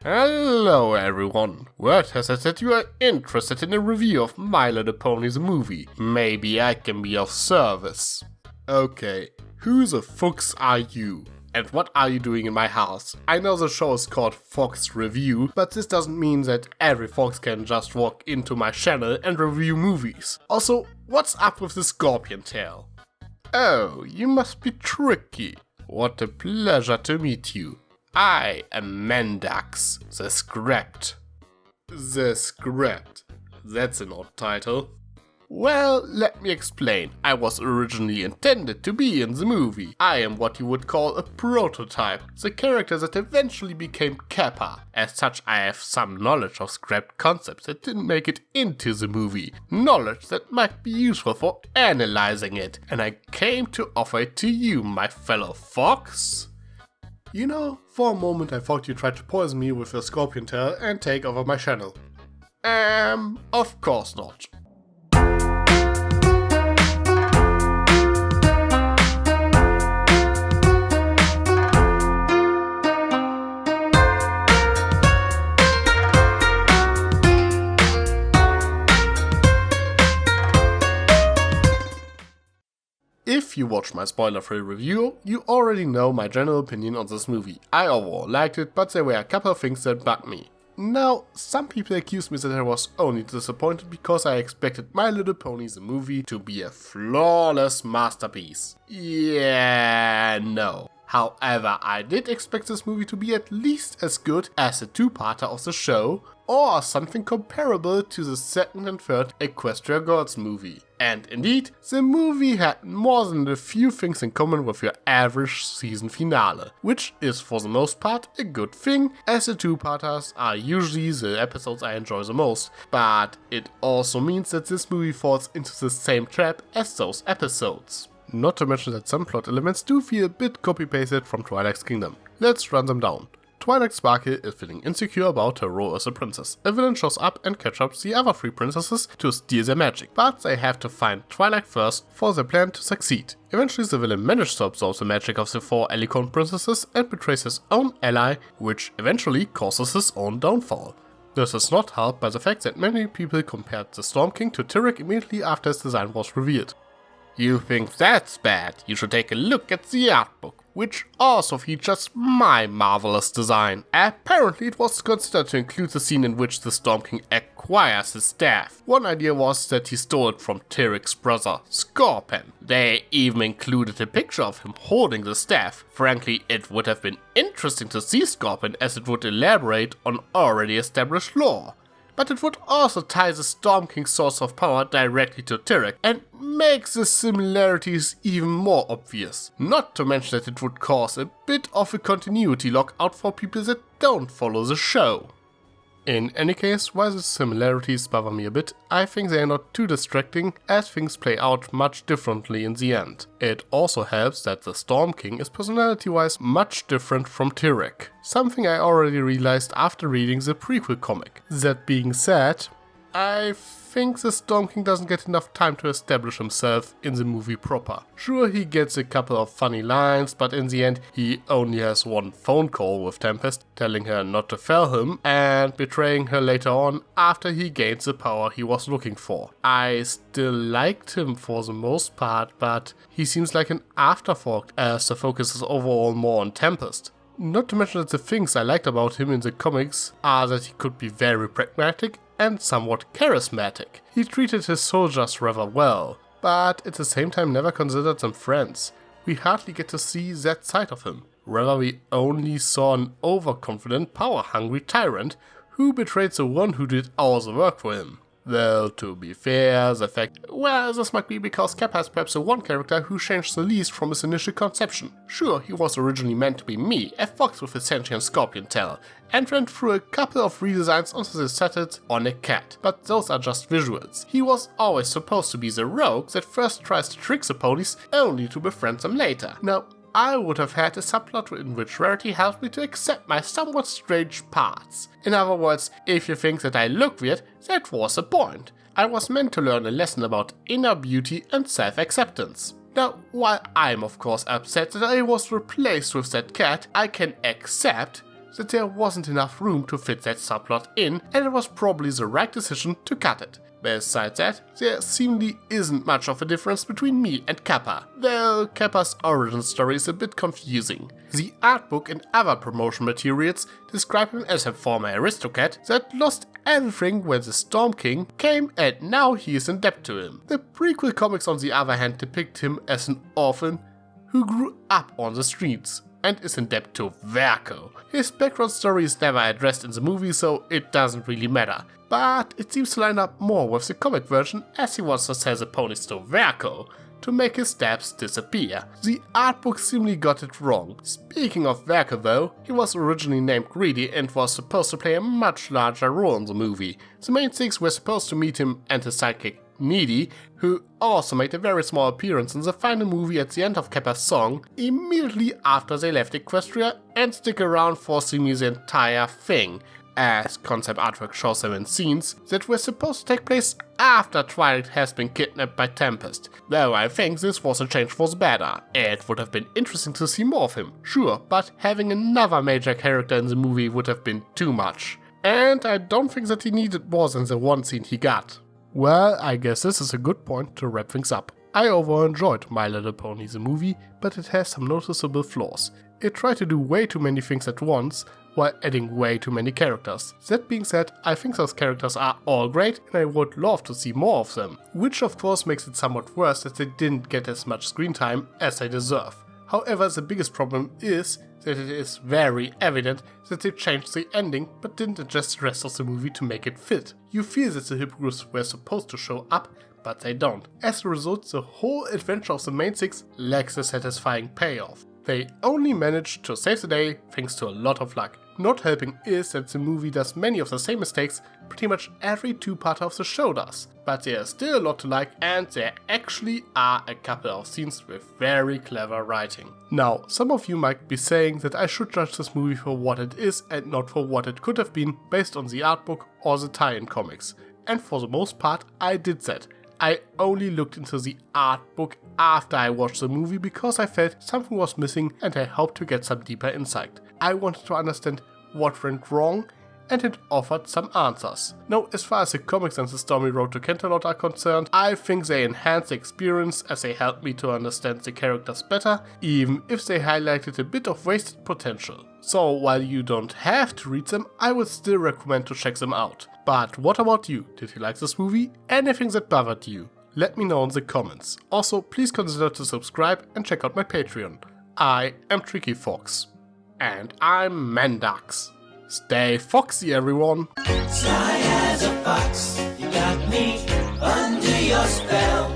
Hello everyone, word has it that you are interested in a review of My Little Pony the movie. Maybe I can be of service. Okay, who the fucks are you? And what are you doing in my house? I know the show is called Fox Review, but this doesn't mean that every fox can just walk into my channel and review movies. Also, what's up with the scorpion tail? Oh, you must be tricky. What a pleasure to meet you. I am Mendax, the Script. The Script. That's an odd title. Well, let me explain. I was originally intended to be in the movie. I am what you would call a prototype, the character that eventually became Kappa. As such, I have some knowledge of script concepts that didn't make it into the movie. Knowledge that might be useful for analyzing it. And I came to offer it to you, my fellow fox. You know, for a moment I thought you tried to poison me with your scorpion tail and take over my channel. Of course not. If you watched my spoiler-free review, you already know my general opinion on this movie. I overall liked it, but there were a couple of things that bugged me. Now, some people accused me that I was only disappointed because I expected My Little Pony the movie to be a flawless masterpiece. Yeah, no. However, I did expect this movie to be at least as good as the two-parter of the show, or something comparable to the second and third Equestria Girls movie. And indeed, the movie had more than a few things in common with your average season finale, which is for the most part a good thing, as the two-parters are usually the episodes I enjoy the most, but it also means that this movie falls into the same trap as those episodes. Not to mention that some plot elements do feel a bit copy-pasted from Twilight's Kingdom. Let's run them down. Twilight Sparkle is feeling insecure about her role as a princess. A villain shows up and catches the other three princesses to steal their magic, but they have to find Twilight first for their plan to succeed. Eventually the villain manages to absorb the magic of the four Alicorn princesses and betrays his own ally, which eventually causes his own downfall. This is not helped by the fact that many people compared the Storm King to Tyrek immediately after his design was revealed. You think that's bad? You should take a look at the art book, which also features my marvelous design. Apparently it was considered to include the scene in which the Storm King acquires his staff. One idea was that he stole it from Tyrek's brother, Scorpion. They even included a picture of him holding the staff. Frankly, it would have been interesting to see Scorpion, as it would elaborate on already established lore. But it would also tie the Storm King's source of power directly to Tyrek and makes the similarities even more obvious. Not to mention that it would cause a bit of a continuity lockout for people that don't follow the show. In any case, while the similarities bother me a bit, I think they are not too distracting, as things play out much differently in the end. It also helps that the Storm King is personality-wise much different from Tyrek, something I already realized after reading the prequel comic. That being said, I think the Storm King doesn't get enough time to establish himself in the movie proper. Sure, he gets a couple of funny lines, but in the end he only has one phone call with Tempest, telling her not to fail him and betraying her later on after he gains the power he was looking for. I still liked him for the most part, but he seems like an afterthought as the focus is overall more on Tempest. Not to mention that the things I liked about him in the comics are that he could be very pragmatic and somewhat charismatic. He treated his soldiers rather well, but at the same time never considered them friends. We hardly get to see that side of him. Rather, we only saw an overconfident, power-hungry tyrant who betrayed the one who did all the work for him. Well, to be fair, this might be because Kappa is perhaps the one character who changed the least from his initial conception. Sure, he was originally meant to be me, a fox with a sentient scorpion tail, and went through a couple of redesigns until they settled on a cat, but those are just visuals. He was always supposed to be the rogue that first tries to trick the ponies only to befriend them later. Now, I would have had a subplot in which Rarity helped me to accept my somewhat strange parts. In other words, if you think that I look weird, that was the point. I was meant to learn a lesson about inner beauty and self-acceptance. Now, while I'm of course upset that I was replaced with that cat, I can accept that there wasn't enough room to fit that subplot in, and it was probably the right decision to cut it. Besides that, there seemingly isn't much of a difference between me and Kappa, though Kappa's origin story is a bit confusing. The art book and other promotion materials describe him as a former aristocrat that lost everything when the Storm King came and now he is in debt to him. The prequel comics on the other hand depict him as an orphan who grew up on the streets and is in debt to Verko. His background story is never addressed in the movie, so it doesn't really matter. But it seems to line up more with the comic version, as he wants to sell the ponies to Verko to make his debts disappear. The art book seemingly got it wrong. Speaking of Verko though, he was originally named Greedy and was supposed to play a much larger role in the movie. The main things were supposed to meet him and his sidekick Needy, who also made a very small appearance in the final movie at the end of Kappa's song, immediately after they left Equestria, and stick around for seemingly the entire thing, as concept artwork shows them in scenes that were supposed to take place after Twilight has been kidnapped by Tempest, though I think this was a change for the better. It would have been interesting to see more of him, sure, but having another major character in the movie would have been too much. And I don't think that he needed more than the one scene he got. Well, I guess this is a good point to wrap things up. I overall enjoyed My Little Pony the movie, but it has some noticeable flaws. It tried to do way too many things at once, while adding way too many characters. That being said, I think those characters are all great and I would love to see more of them, which of course makes it somewhat worse that they didn't get as much screen time as they deserve. However, the biggest problem is that it is very evident that they changed the ending but didn't adjust the rest of the movie to make it fit. You feel that the Hippogriffs were supposed to show up, but they don't. As a result, the whole adventure of the main six lacks a satisfying payoff. They only managed to save the day thanks to a lot of luck. Not helping is that the movie does many of the same mistakes pretty much every two-parter of the show does. But there's still a lot to like, and there actually are a couple of scenes with very clever writing. Now, some of you might be saying that I should judge this movie for what it is and not for what it could have been based on the art book or the tie-in comics. And for the most part, I did that. I only looked into the art book after I watched the movie because I felt something was missing and I hoped to get some deeper insight. I wanted to understand what went wrong, and it offered some answers. Now, as far as the comics and the Stormy Road to Canterlot are concerned, I think they enhanced the experience as they helped me to understand the characters better, even if they highlighted a bit of wasted potential. So while you don't have to read them, I would still recommend to check them out. But what about you? Did you like this movie? Anything that bothered you? Let me know in the comments. Also, please consider to subscribe and check out my Patreon. I am Tricky Fox. And I'm Mendax. Stay foxy, everyone. Sly as a fox, you got me under your spell.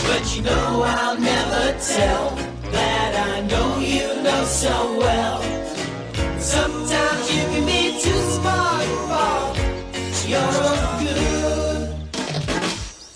But you know I'll never tell that I know you know so well. Sometimes